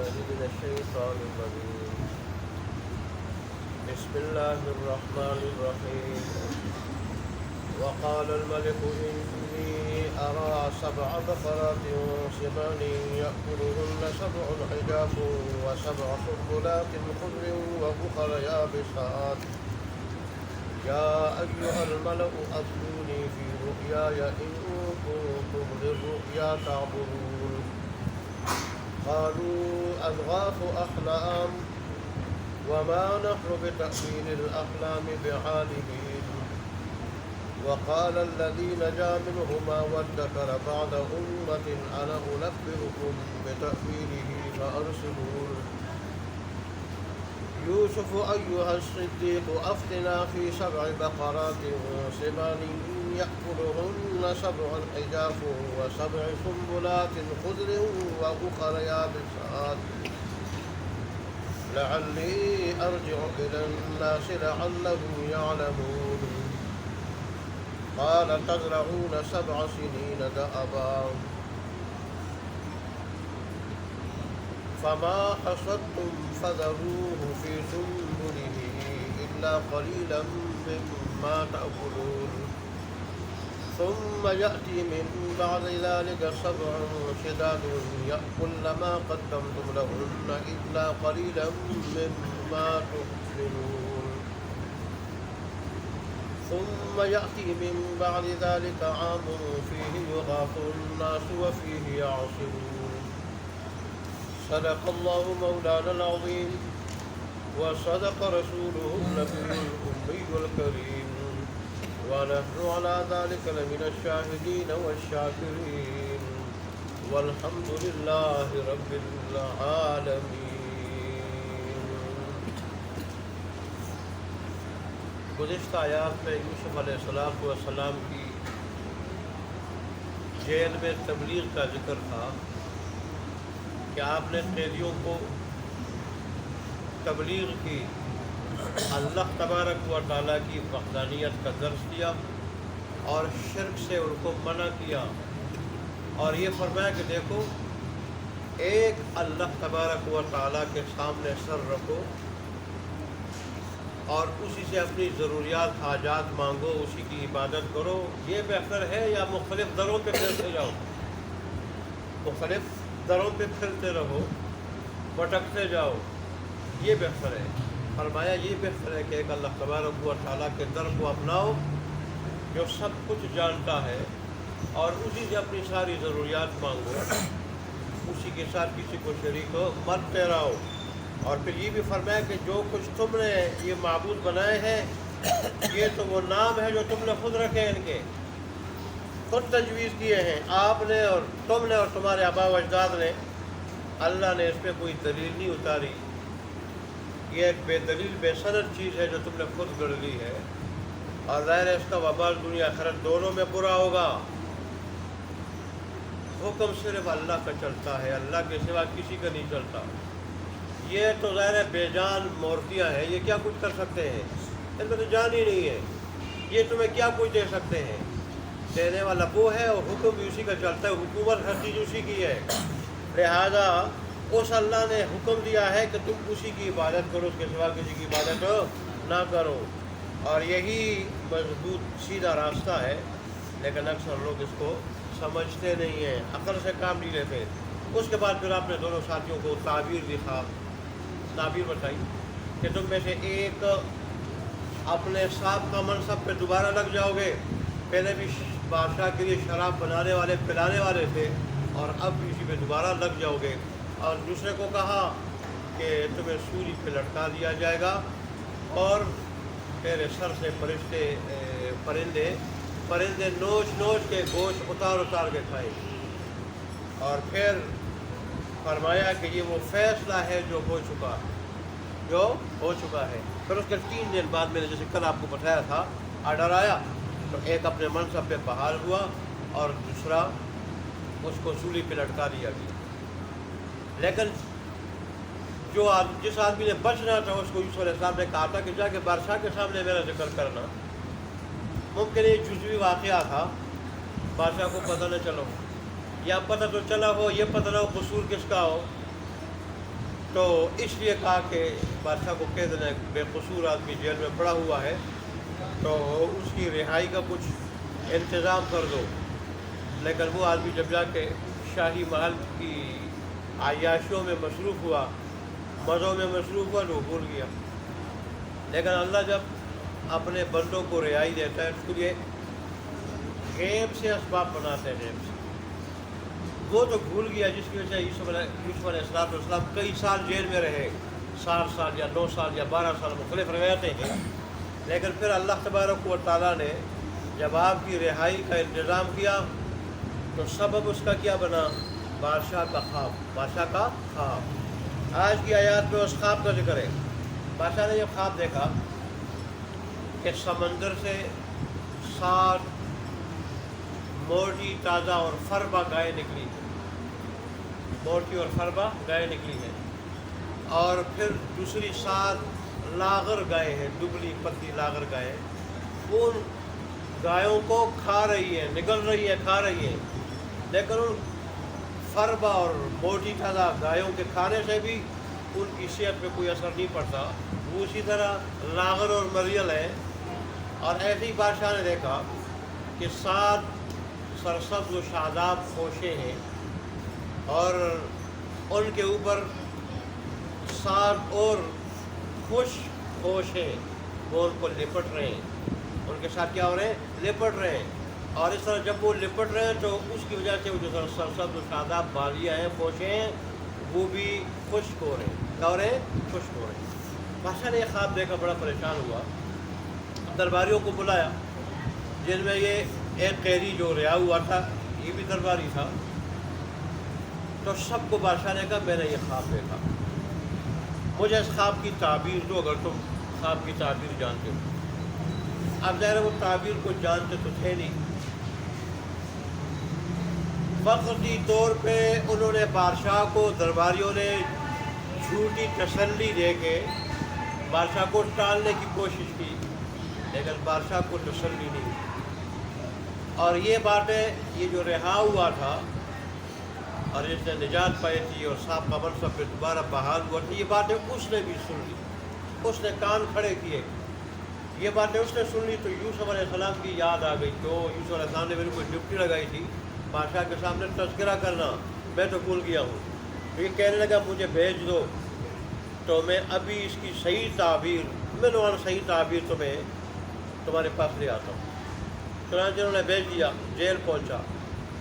بالله من الشيطان الرجيم. بسم الله الرحمن الرحيم. وقال الملك إني أرى 7 بقرات سمان يأكلهن 7 عجاف و7 سنبلات خضر وأخر يابسات يا أيها الملأ أفتوني في رؤياي إن كنتم للرؤيا تعبرون. قالوا أضغاث أحلام وما نحن بتأويل الأحلام بعالمين. وقال الذي نجا منهما وادكر بعد أمة أنا أنبئكم بتأويله فأرسلون. يوسف أيها الصديق أفتنا في 7 بقرات سمان يأكلهن 7 عجاف و7 سنبلات خضر وأخر يابسات لعلي أرجع إلى الناس لعلهم يعلمون. قال تزرعون 7 سنين دأبا فما حصدتم فذروه في سنبله إلا قليلا مما تأكلون. ثم يأتي من بعد ذلك 7 شداد يأكلن ما قدمتم لهن إلا قليلا مما تحسنون. ثم يأتي من بعد ذلك عام فيه يغاث الناس وفيه يعصرون. صدق الله مولانا العظيم وصدق رسوله النبي الأمي الكريم ونحن على ذلك لمن الشاهدين والشاكرين والحمد لله رب العالمين. گزشتہ آیات میں یوسف علیہ السلام کی جیل میں تبلیغ کا ذکر تھا کہ آپ نے قیدیوں کو تبلیغ کی، اللہ تبارک و تعالیٰ کی وحدانیت کا درس دیا اور شرک سے ان کو منع کیا، اور یہ فرمایا کہ دیکھو ایک اللہ تبارک و تعالیٰ کے سامنے سر رکھو اور اسی سے اپنی ضروریات حاجات مانگو، اسی کی عبادت کرو، یہ بہتر ہے یا مختلف دروں پہ پھرتے جاؤ، مختلف دروں پہ پھرتے رہو، بھٹکتے جاؤ، یہ بہتر ہے؟ فرمایا یہ بہتر ہے کہ ایک اللہ تبارک و تعالیٰ کے در کو اپناؤ جو سب کچھ جانتا ہے اور اسی سے اپنی ساری ضروریات مانگو، اسی کے ساتھ کسی کو شریک مت ٹھہراؤ۔ اور پھر یہ بھی فرمایا کہ جو کچھ تم نے یہ معبود بنائے ہیں یہ تو وہ نام ہے جو تم نے خود رکھے، ان کے خود تجویز کیے ہیں آپ نے اور تم نے اور تمہارے آباء و اجداد نے، اللہ نے اس پہ کوئی دلیل نہیں اتاری، یہ ایک بے دلیل بے سند چیز ہے جو تم نے خود گڑھ لی ہے، اور ظاہر ہے اس کا وبال دنیا آخرت دونوں میں برا ہوگا۔ حکم صرف اللہ کا چلتا ہے، اللہ کے سوا کسی کا نہیں چلتا۔ یہ تو ظاہر ہے بے جان مورتیاں ہیں، یہ کیا کچھ کر سکتے ہیں؟ ان میں تو جان ہی نہیں ہے، یہ تمہیں کیا کچھ دے سکتے ہیں؟ دینے والا وہ ہے اور حکم بھی اسی کا چلتا ہے، حکومت ہر چیز اسی کی ہے، لہذا اس اللہ نے حکم دیا ہے کہ تم اسی کی عبادت کرو، اس کے سوا کسی کی عبادت نہ کرو، اور یہی مضبوط سیدھا راستہ ہے، لیکن اکثر لوگ اس کو سمجھتے نہیں ہیں، عقل سے کام نہیں لیتے۔ اس کے بعد پھر آپ نے دونوں ساتھیوں کو تعبیر دکھا، تعبیر بتائی کہ تم میں سے ایک اپنے صاحب کا منصب پہ دوبارہ لگ جاؤ گے، پہلے بھی بادشاہ کے لیے شراب بنانے والے پلانے والے تھے اور اب بھی اسی پہ دوبارہ لگ جاؤ گے، اور دوسرے کو کہا کہ تمہیں سولی پہ لٹکا دیا جائے گا اور تیرے سر سے پرندے نوچ نوچ کے گوشت اتار کے کھائیں گے، اور پھر فرمایا کہ یہ وہ فیصلہ ہے جو ہو چکا ہے۔ پھر اس کے 3 دن بعد میں نے جیسے کل آپ کو بتایا تھا آرڈر آیا، تو ایک اپنے منصب پہ بحال ہوا اور دوسرا اس کو سولی پہ لٹکا دیا گیا۔ لیکن جس آدمی نے بچنا تھا اس کو یوسف علیہ السلام نے کہا تھا کہ جا کے بادشاہ کے سامنے میرا ذکر کرنا، ممکن یہ جزوی واقعہ تھا، بادشاہ کو پتہ نہ چلو، یا پتہ تو چلا ہو یہ پتہ نہ ہو قصور کس کا ہو، تو اس لیے کہا کہ بادشاہ کو کہہ دینا بےقصور آدمی جیل میں پڑا ہوا ہے تو اس کی رہائی کا کچھ انتظام کر دو. لیکن وہ آدمی جب جا کے شاہی محل کی عیاشیوں میں مصروف ہوا، مزوں میں مصروف ہوا، تو وہ بھول گیا. لیکن اللہ جب اپنے بندوں کو رہائی دیتا ہے اس کے لیے غیب سے اسباب بناتے ہیں. غیب سے وہ تو بھول گیا جس کی وجہ سے یوسف علیہ السلام کئی سال جیل میں رہے، 7 سال یا 9 سال یا 12 سال مختلف روایتیں ہیں. لیکن پھر اللہ تبارک و تعالیٰ نے جب آپ کی رہائی کا انتظام کیا تو سبب اس کا کیا بنا؟ بادشاہ کا خواب. بادشاہ کا خواب. آج کی آیات میں اس خواب کا ذکر ہے. بادشاہ نے جب خواب دیکھا کہ سمندر سے 7 موٹی تازہ اور فربا گائے نکلی ہیں، موٹی اور فربا گائے نکلی ہیں، اور پھر دوسری 7 لاغر گائے ہیں، دبلی پتلی لاغر گائے. ان گایوں کو کھا رہی ہے، نگل رہی ہے، کھا رہی ہے. لیکن ان فربا اور موٹی تازہ گایوں کے کھانے سے بھی ان کی صحت پہ کوئی اثر نہیں پڑتا. وہ اسی طرح لاغر اور مریل ہے. اور ایسے ہی بادشاہ نے دیکھا کہ 7 سرسبز و شاداب خوشیں ہیں اور ان کے اوپر 7 اور خشک خوش ہیں، وہ ان کو لپٹ رہے ہیں. ان کے ساتھ کیا ہو رہے ہیں؟ لپٹ رہے ہیں. اور اس طرح جب وہ لپٹ رہے ہیں تو اس کی وجہ سے وہ جو سرسبز و شاداب بالیاں ہیں، خوشیں ہیں، وہ بھی خشک ہو رہے ہیں. کیا ہو رہے ہیں؟ خشک ہو رہے ہیں. بادشاہ نے یہ خواب دیکھا، بڑا پریشان ہوا. درباریوں کو بلایا جن میں یہ ایک قیدی جو رہا ہوا تھا یہ بھی درباری تھا. تو سب کو بادشاہ نے کہا میں نے یہ خواب دیکھا، مجھے اس خواب کی تعبیر دو اگر تم خواب کی تعبیر جانتے ہو. اب ظاہر وہ تعبیر کو جانتے تو تھے نہیں. وقتی طور پہ انہوں نے بادشاہ کو، درباریوں نے جھوٹی تسلی دے کے بادشاہ کو ٹالنے کی کوشش کی، لیکن بادشاہ کو تسلی نہیں. اور یہ باتیں، یہ جو رہا ہوا تھا اور جس نے نجات پائی تھی اور سابقہ منصب پہ دوبارہ بحال ہوا تھا، یہ باتیں اس نے بھی سن لی. اس نے کان کھڑے کیے، یہ باتیں اس نے سن لی. تو یوسف علیہ السلام کی یاد آ گئی. تو یوسف علیہ السلام نے میرے کو ڈیوٹی لگائی تھی بادشاہ کے سامنے تذکرہ کرنا، میں تو بھول گیا ہوں. تو یہ کہنے لگا مجھے بھیج دو تو میں ابھی اس کی صحیح تعبیر، صحیح تعبیر تمہارے پاس لے آتا ہوں. چنانچہ انہوں نے بھیج دیا. جیل پہنچا،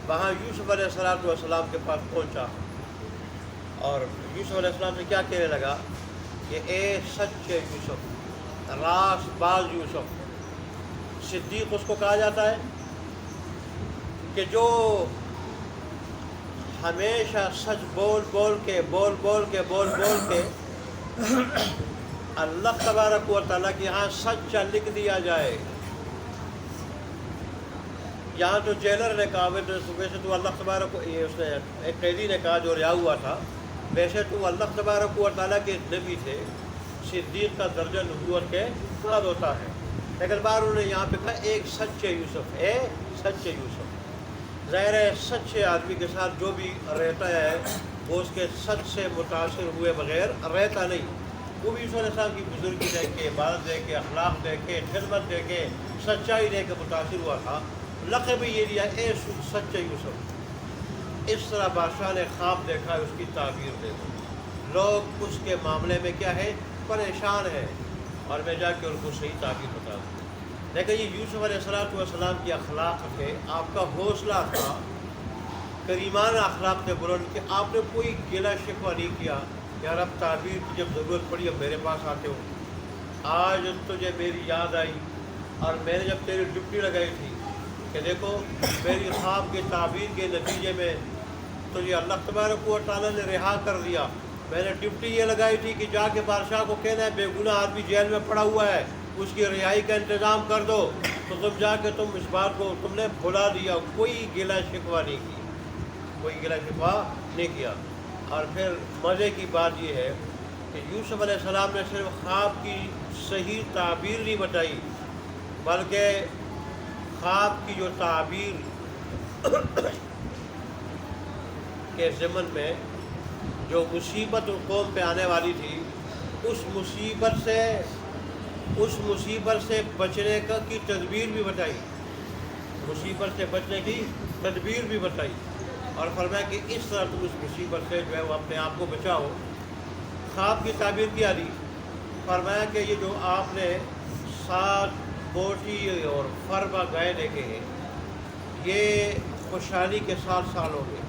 وہاں یوسف علیہ السلام کے پاس پہنچا اور یوسف علیہ السلام سے کیا کہنے لگا کہ اے سچے یوسف، راست باز یوسف. صدیق اس کو کہا جاتا ہے کہ جو ہمیشہ سچ بول کے اللہ تبارک و تعالیٰ کے یہاں سچا لکھ دیا جائے. یہاں تو جیلر نے کہا ویسے تو اللہ تبارک یہ اس نے ایک قیدی نے کہا جو رہا ہوا تھا، ویسے تو اللہ تبارک و تعالیٰ کے نبی تھے، صدیق کا درجہ نبوت کے بعد ہوتا ہے. لیکن بار انہوں نے یہاں پہ کہا ایک سچے یوسف، اے سچے یوسف. ظاہر ہے سچے آدمی کے ساتھ جو بھی رہتا ہے وہ اس کے سچ سے متاثر ہوئے بغیر رہتا نہیں. وہ بھی یوسف علیہ السلام کی بزرگی دیکھ کے، عبادت دیکھ کے، اخلاق دیکھ کے، خدمت دیکھ کے، سچائی دیکھ کے متاثر ہوا تھا. لقب یہ دیا اے سچے یوسف. اس طرح بادشاہ نے خواب دیکھا، اس کی تعبیر دے دی. لوگ اس کے معاملے میں کیا ہے؟ پریشان ہے، اور میں جا کے ان کو صحیح تعبیر بتا دوں. لیکن یہ یوسف علیہ السلام کی اخلاق تھے، آپ کا حوصلہ تھا، کریمانہ اخلاق تھے بلند کہ آپ نے کوئی گلہ شکوہ نہیں کیا. یار اب تعبیر کی جب ضرورت پڑی اب میرے پاس آتے ہو. آج تجھے میری یاد آئی اور میں نے جب تیری ڈپٹی لگائی تھی کہ دیکھو میری خواب کے تعبیر کے نتیجے میں تجھے اللہ تبارک و تعالیٰ نے رہا کر دیا. میں نے ڈپٹی یہ لگائی تھی کہ جا کے بادشاہ کو کہنا ہے بے گناہ آدمی جیل میں پڑا ہوا ہے، اس کی رہائی کا انتظام کر دو. تو تم جا کے تم اس بات کو تم نے بھلا دیا، کوئی گلہ شکوہ نہیں کی، کوئی گلہ شکوہ نہیں کیا. اور پھر مزے کی بات یہ ہے کہ یوسف علیہ السلام نے صرف خواب کی صحیح تعبیر نہیں بتائی، بلکہ خواب کی جو تعبیر کے ضمن میں جو مصیبت قوم پہ آنے والی تھی اس مصیبت سے بچنے کی تدبیر بھی بتائی، مصیبت سے بچنے کی تدبیر بھی بتائی، اور فرمایا کہ اس طرح تم اس مصیبت سے جو ہے وہ اپنے آپ کو بچاؤ۔ خواب کی تعبیر کیا دی؟ فرمایا کہ یہ جو آپ نے 7 بوٹی اور فربہ گائے دیکھے ہیں یہ خوشحالی کے 7 سال ہوں گے۔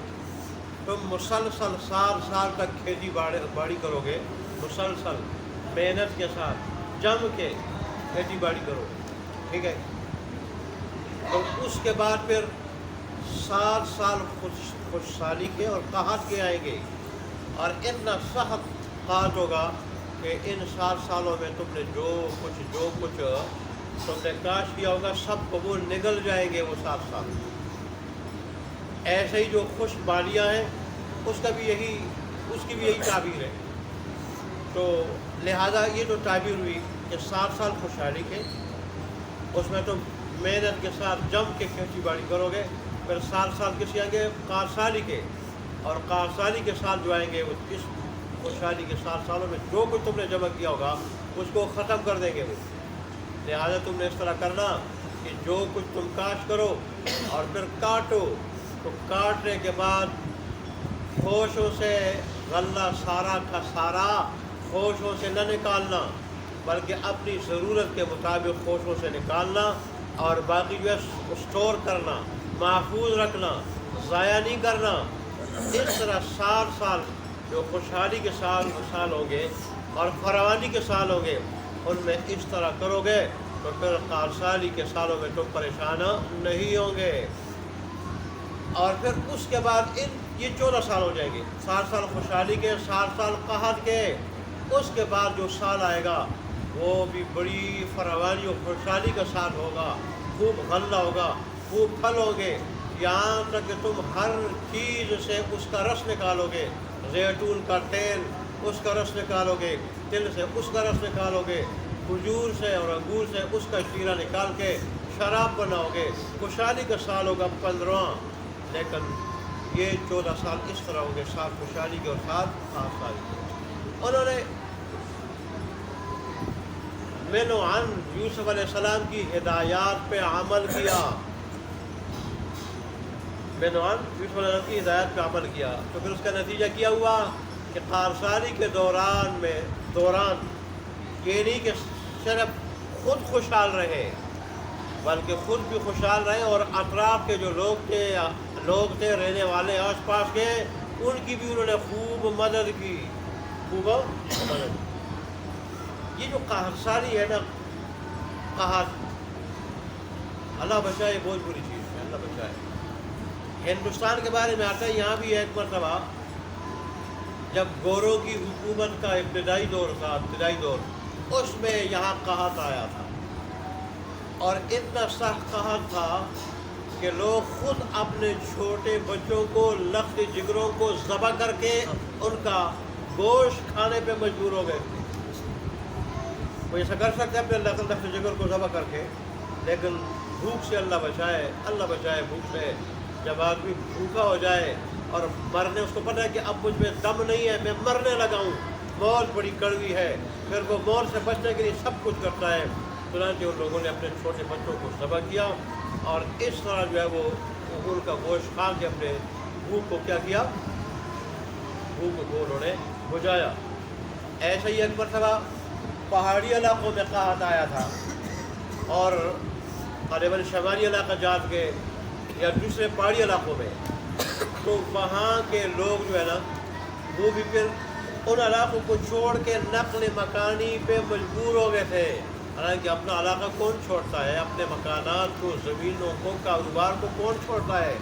تم مسلسل سال تک کھیتی باڑی کرو گے، مسلسل محنت کے ساتھ جم کے کھیتی باڑی کرو گے، ٹھیک ہے؟ تو اس کے بعد پھر 7 سال خوشحالی کے اور قحط کے آئیں گے، اور اتنا سخت قحط ہوگا کہ ان 7 سالوں میں تم نے جو کچھ تم نے کاش کیا ہوگا سب قبول نگل جائیں گے وہ 7 سال۔ ایسے ہی جو خوش بالیاں ہیں اس کی بھی یہی تعبیر ہے۔ تو لہذا یہ جو تعبیر ہوئی کہ 7 سال خوشحالی کے، اس میں تم محنت کے ساتھ جم کے کھیتی باڑی کرو گے، پھر 7 سال کسی آئیں گے قحط کے، اور قحط کے سال جو آئیں گے وہ اس خوشحالی کے 7 سالوں میں جو کچھ تم نے جمع کیا ہوگا اس کو ختم کر دیں گے وہ۔ لہٰذا تم نے اس طرح کرنا کہ جو کچھ تم کاشت کرو اور پھر کاٹو، تو کاٹنے کے بعد خوشوں سے غلہ سارا کا سارا خوشوں سے نہ نکالنا، بلکہ اپنی ضرورت کے مطابق خوشوں سے نکالنا، اور باقی جو ہے اسٹور کرنا، محفوظ رکھنا، ضائع نہیں کرنا۔ اس طرح 7 سال جو خوشحالی کے سال ہوں گے اور فراوانی کے سال ہوں گے، ان میں اس طرح کرو گے تو پھر قحط کے سالوں میں تم پریشان نہیں ہوں گے۔ اور پھر اس کے بعد یہ 14 سال ہو جائیں گے، 7 سال خوشحالی کے، 7 سال قحط کے۔ اس کے بعد جو سال آئے گا وہ بھی بڑی فراوانی اور خوشحالی کا سال ہوگا، خوب غلہ ہوگا، خوب پھل ہوں گے، یہاں تک کہ تم ہر چیز سے اس کا رس نکالو گے، زیتون کا تیل اس کا رس نکالو گے، تل سے اس کا رس نکالو گے، کھجور سے اور انگور سے اس کا شیرہ نکال کے شراب بناؤ گے۔ خوشحالی کا سال ہوگا 15واں، لیکن یہ 14 سال اس طرح ہوں گے، 7 خوشحالی کے اور 7 قحط کے۔ انہوں نے من عن یوسف علیہ السلام کی ہدایات پہ عمل کیا، من عن یوسف علیہ السلام کی ہدایت پہ عمل کیا، تو پھر اس کا نتیجہ کیا ہوا کہ قحط کے دوران یہ نہیں کہ صرف خود خوشحال رہے بلکہ خود بھی خوشحال رہے، اور اطراف کے جو لوگ تھے رہنے والے آس پاس کے، ان کی بھی انہوں نے خوب مدد کی، یہ جو قحط ہے نا، قحط اللہ بچائے، بہت بری چیز ہے، اللہ بچائے۔ ہندوستان کے بارے میں آتا ہے، یہاں بھی ایک مرتبہ جب گوروں کی حکومت کا ابتدائی دور تھا، اس میں یہاں قحط آیا تھا، اور اتنا سخت قحط تھا کہ لوگ خود اپنے چھوٹے بچوں کو، لخت جگروں کو ذبح کر کے ان کا گوشت کھانے پہ مجبور ہو گئے تھے۔ وہ ایسا کر سکتے ہیں اپنے لخت جگر کو ذبح کر کے، لیکن بھوک سے اللہ بچائے بھوک سے۔ جب آدمی بھوکا ہو جائے اور مرنے، اس کو پتہ ہے کہ اب مجھ میں دم نہیں ہے، میں مرنے لگا ہوں، موت بڑی کڑوی ہے، پھر وہ موت سے بچنے کے لیے سب کچھ کرتا ہے۔ چنانچہ ان لوگوں نے اپنے چھوٹے بچوں کو ذبح کیا، اور اس طرح جو ہے وہ ان کا گوشت کھا کے اپنے بھوک کو کیا کیا، بھوک کو انہوں نے بجھایا۔ ایسا ہی ایک مرتبہ پہاڑی علاقوں میں قحط آیا تھا، اور غالباً شمالی علاقہ جات کے یا دوسرے پہاڑی علاقوں میں، تو وہاں کے لوگ جو ہے نا وہ بھی پھر ان علاقوں کو چھوڑ کے نقل مکانی پہ مجبور ہو گئے تھے۔ حالانکہ اپنا علاقہ کون چھوڑتا ہے، اپنے مکانات کو، زمینوں کو، کاروبار کو کون چھوڑتا ہے،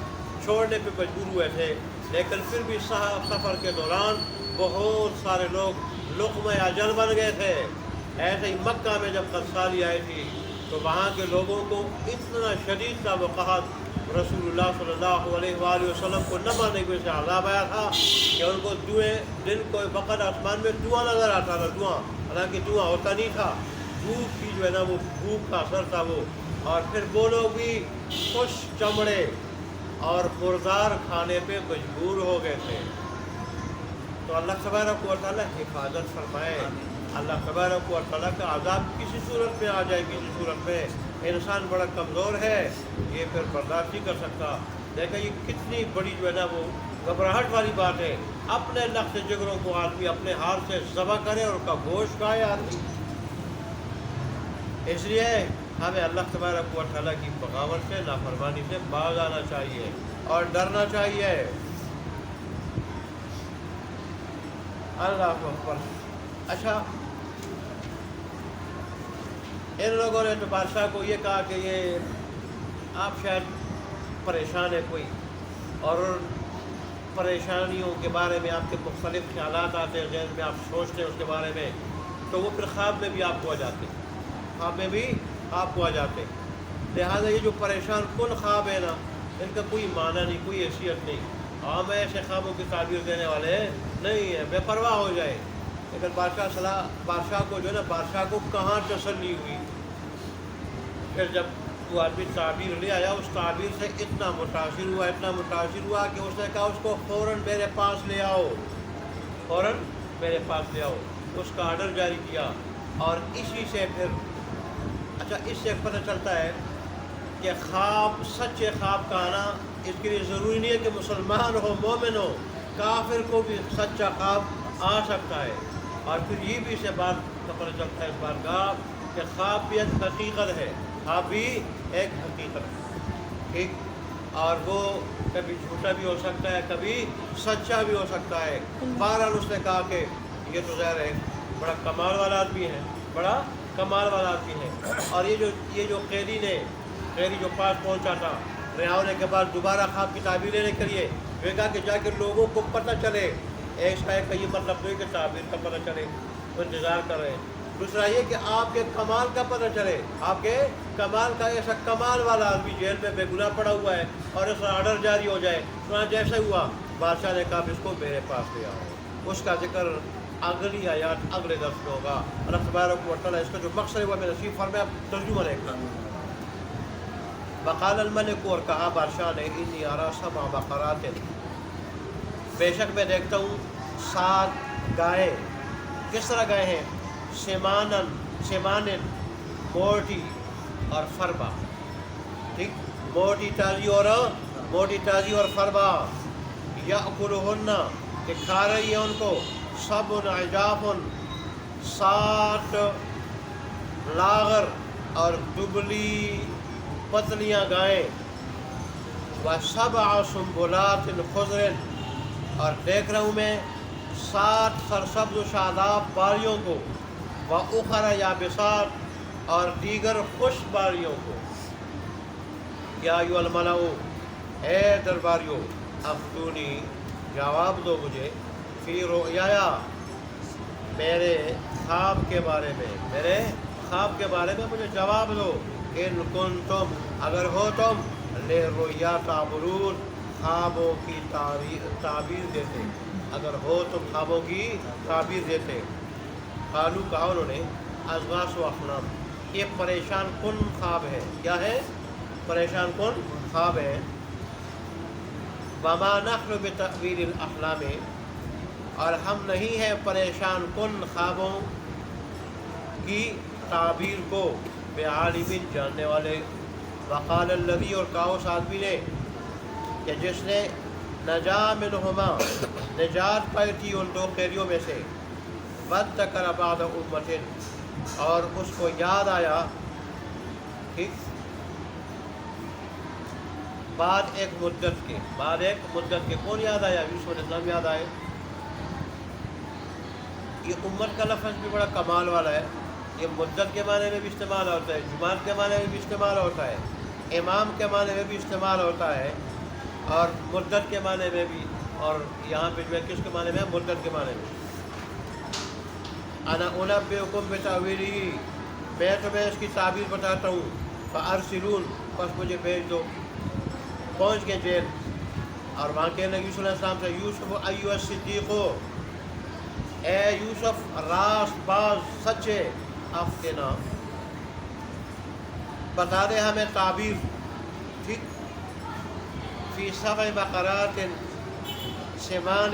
چھوڑنے پہ مجبور ہوئے تھے۔ لیکن پھر بھی سفر کے دوران بہت سارے لوگ لقمہ اجل بن گئے تھے۔ ایسے ہی مکہ میں جب قحط آئی تھی تو وہاں کے لوگوں کو اتنا شدید تھا وہ قحط، رسول اللہ صلی اللہ علیہ وآلہ وسلم کو نہ ماننے کی وجہ سے عذاب آیا تھا کہ ان کو دن کو وقت آسمان میں دھواں نظر آتا تھا، حالانکہ دھواں ہوتا نہیں تھا، دھوپ کی جو ہے نا وہ بھوک کا اثر تھا وہ۔ اور پھر وہ لوگ بھی خوش چمڑے اور خوردار کھانے پہ مجبور ہو گئے تھے۔ تو اللہ تبارک و تعالیٰ حفاظت فرمائے. اللہ تبارک و تعالیٰ کا عذاب کسی صورت میں آ جائے, کسی صورت میں انسان بڑا کمزور ہے, یہ پھر برداشت نہیں کر سکتا. دیکھیں یہ کتنی بڑی جو ہے نا وہ گھبراہٹ والی بات ہے. اپنے نفس جگروں کو آدمی اپنے ہاتھ سے ذبح کرے اور اس کا گوشت کھائے آدمی. اس لیے ہمیں اللہ تبارک و تعالیٰ کی بغاوت سے, نافرمانی سے باز آنا چاہیے اور ڈرنا چاہیے. اللہ اکبر. اچھا, ان لوگوں نے تو بادشاہ کو یہ کہا کہ یہ آپ شاید پریشان ہے کوئی, اور پریشانیوں کے بارے میں آپ کے مختلف خیالات آتے ہیں ذہن میں, آپ سوچتے ہیں اس کے بارے میں, تو وہ پھر خواب میں بھی آپ کو آ جاتے ہیں, خواب میں بھی آپ کو آ جاتے ہیں. لہٰذا یہ جو پریشان کن خواب ہے نا, ان کا کوئی معنی نہیں, کوئی حیثیت نہیں. عام ایسے خوابوں کی تعبیر دینے والے نہیں ہیں, بے پرواہ ہو جائے. لیکن بادشاہ کو جو ہے نا, بادشاہ کو کہاں تسلی ہوئی. پھر جب وہ آدمی تعبیر لے آیا, اس تعبیر سے اتنا متاثر ہوا کہ اس نے کہا اس کو فوراً میرے پاس لے آؤ, فوراً میرے پاس لے آؤ. اس کا آرڈر جاری کیا, اور اسی سے پھر اچھا اس سے پتہ چلتا ہے کہ خواب, سچے خواب کا آنا اس کے لیے ضروری نہیں ہے کہ مسلمان ہو, مومن ہو, کافر کو بھی سچا خواب آ سکتا ہے. اور پھر یہ بھی اسے بات کا پتہ چلتا ہے اس بات کا کہ خواب بھی ایک حقیقت ہے, خواب بھی ایک حقیقت ہے, ٹھیک. اور وہ کبھی جھوٹا بھی ہو سکتا ہے, کبھی سچا بھی ہو سکتا ہے. بہرحال اس نے کہا کہ یہ تو ظاہر ہے بڑا کمال والا آدمی ہے, بڑا کمال والا آدمی ہے. اور یہ جو قیدی جو پاس پہنچا تھا, رہا ہونے کے بعد دوبارہ خواب کی تعبیر لینے کے لیے وہ کہا کہ جا کے لوگوں کو پتہ چلے. ایک کا یہ مطلب نہیں کہ تعبیر کا پتہ چلے, وہ انتظار کر رہے ہیں. دوسرا یہ کہ آپ کے کمال کا پتہ چلے, آپ کے کمال کا. ایسا کمال والا آدمی جیل میں بے گناہ پڑا ہوا ہے اور اس کا آرڈر جاری ہو جائے. تو جیسے ہوا بادشاہ نے کہا اس کو میرے پاس لے آؤ. اس کا ذکر اگلی آیات اگلے درس میں ہوگا. اللہ تبارک و تعالیٰ اس کا جو مقصد ہے وہ میں نصیب فرمایا. ترجمہ دیکھنا. وقال الملک, اور کہا بادشاہ نے, انی اری سبع بقرات, بے شک میں دیکھتا ہوں 7 گائے. کس طرح گائے ہیں؟ سمانن, موٹی اور فربا, ٹھیک, موٹی تازی اور فربا. یأکلہن, کہ کھا رہی ہے ان کو, 7 عجاف, 7 لاغر اور دبلی پتلیاں گائیں. و7 سنبلات خضر, اور دیکھ رہا ہوں میں 7 سرسبز و شاداب باریوں کو. وأخر یابسات, اور دیگر خشک باریوں کو. یا ایھا الملأ, اے درباریوں, افتونی, جواب دو مجھے, فی رؤیایا, میرے خواب کے بارے میں مجھے جواب دو. ان کنتم, اگر ہو تم, للرؤیا تعبرون, خوابوں کی تعبیر دیتے, اگر ہو تم خوابوں کی تعبیر دیتے. قالو, کہا انہوں نے, اضغاث و احلام, یہ پریشان کن خواب ہے. کیا ہے؟ پریشان کن خواب ہے. وما نحن بتأویل الاحلام, اور ہم نہیں ہیں پریشان کن خوابوں کی تعبیر کو بعالم, جاننے والے. وقال الذی, اور کہا اس آدمی نے کہ جس نے نجا منہما, نجات پائی تھی ان 2 قیدیوں میں سے. وذکر بعد امت, اور اس کو یاد آیا, ٹھیک, بعد ایک مدت کے. کون یاد آیا؟ یوسف علیہ السلام یاد آئے. یہ امت کا لفظ بھی بڑا کمال والا ہے. یہ مدت کے معنی میں بھی استعمال ہوتا ہے, جماعت کے معنی میں بھی استعمال ہوتا ہے, امام کے معنی میں بھی استعمال ہوتا ہے, اور مدت کے معنی میں بھی. اور یہاں پہ جو ہے کس کے معنی میں ہے؟ مدت کے معنی میں. انا انبئکم بتأویلہ, میں تمہیں اس کی تعبیر بتاتا ہوں. فارسلون, بس مجھے بھیج دو. پہنچ گئے جیل, اور وہاں کہنے لگے یوسف علیہ السلام سے, یوسف ایھا الصدیق, اے یوسف راست باز سچے, افتنا, بتا دے ہمیں تعبیر, ٹھیک, فی 7 بقرات سمان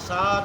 7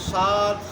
7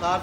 7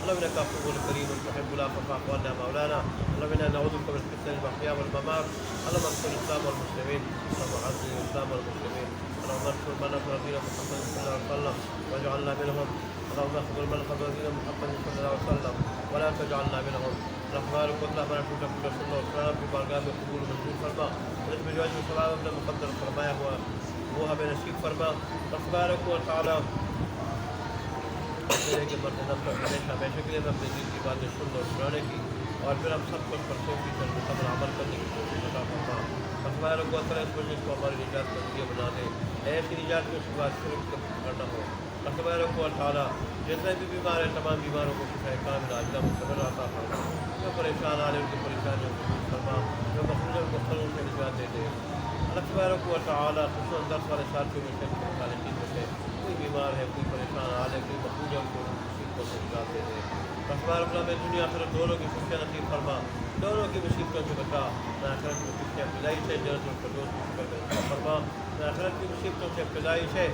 اللهم انك عفو كريم تحب العفو فاعف عنا مولانا. اللهم انا نعوذ بك من فتنة المحيا والممات. اللهم انصر الاسلام والمسلمين، اللهم اعز الاسلام والمسلمين. اللهم انصر من نصر دين محمد صلى الله عليه وسلم واجعلنا منهم. اللهم اخذل من خذل دين محمد صلى الله عليه وسلم ولا تجعلنا منهم. رحمانك وطلع من كنت كل سنة وسلام في بارگاہ میں قبول منظور فرما. اس میں جو ہے سلام اپنا مقدر فرمایا ہوا وہ ہمیں نصیب فرما. رحمانک وتعالی کہ ہمیشہ کے لیے میں اپنے دین کی باتیں سننے اور سنانے کی، اور پھر ہم سب کچھ پرسوں کی طرف مکمل عمل کرنے کی کوشش عطا فرما. رحمانک وتعالی اس مجلس کو ہماری نجات کا ذریعہ بنا دے، ایسی نجات میں اس کے بعد شرک کرنا ہو. رحمانک وتعالی جتنے بھی بیمار ہیں تمام بیماروں کو شفا کامل عاجلہ مستمر عطا فرما. جو پریشان آ رہے ان کی پریشانیوں کو دور فرما، جو مخلوق کو خلوں سے نجات دے دے. تبارک و تعالی خصوصاً درس والے ساتھیوں میں سے خالقین میں سے کوئی بیمار ہے، کوئی پریشان حال ہے، کوئی مقبول کو مصیبتوں سے نجات دے دے. تبارک اللہ میں دنیا آخرت دونوں کی خوشیاں نصیب فرما، دونوں کی مصیبتوں سے بچا. میں آخرت کی خوشیاں ابتدائی سے جنت الفردوس کی شکر میں فرما. میں آخرت کی مصیبتوں سے ابتدائی سے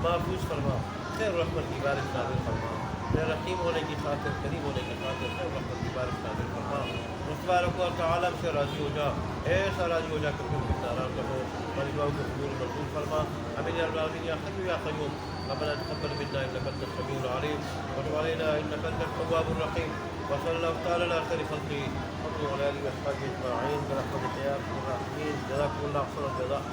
محفوظ فرما. خیر رحمت کی بارش نازل فرما. میرے رحیم ہونے کی خاطر، کریم ہونے کی خاطر خیر رحمت کی بارش نازل فرما. تبارک و تعالی سے راضی ہو جا، ایسا راضی ہو جا کہ تم ناراض نہ ہو. ہماری دعاؤں کو قبول منظور فرما. آمین یا رب العالمین. یا حی یا قیوم ربنا تقبل منا انك انت السميع العليم وتب علينا انك انت التواب الرحيم. وصلى الله تعالى على خير خلقه محمد وعلى اله وصحبه اجمعين برحمتك يا ارحم الراحمين. جزاكم الله خير الجزاء.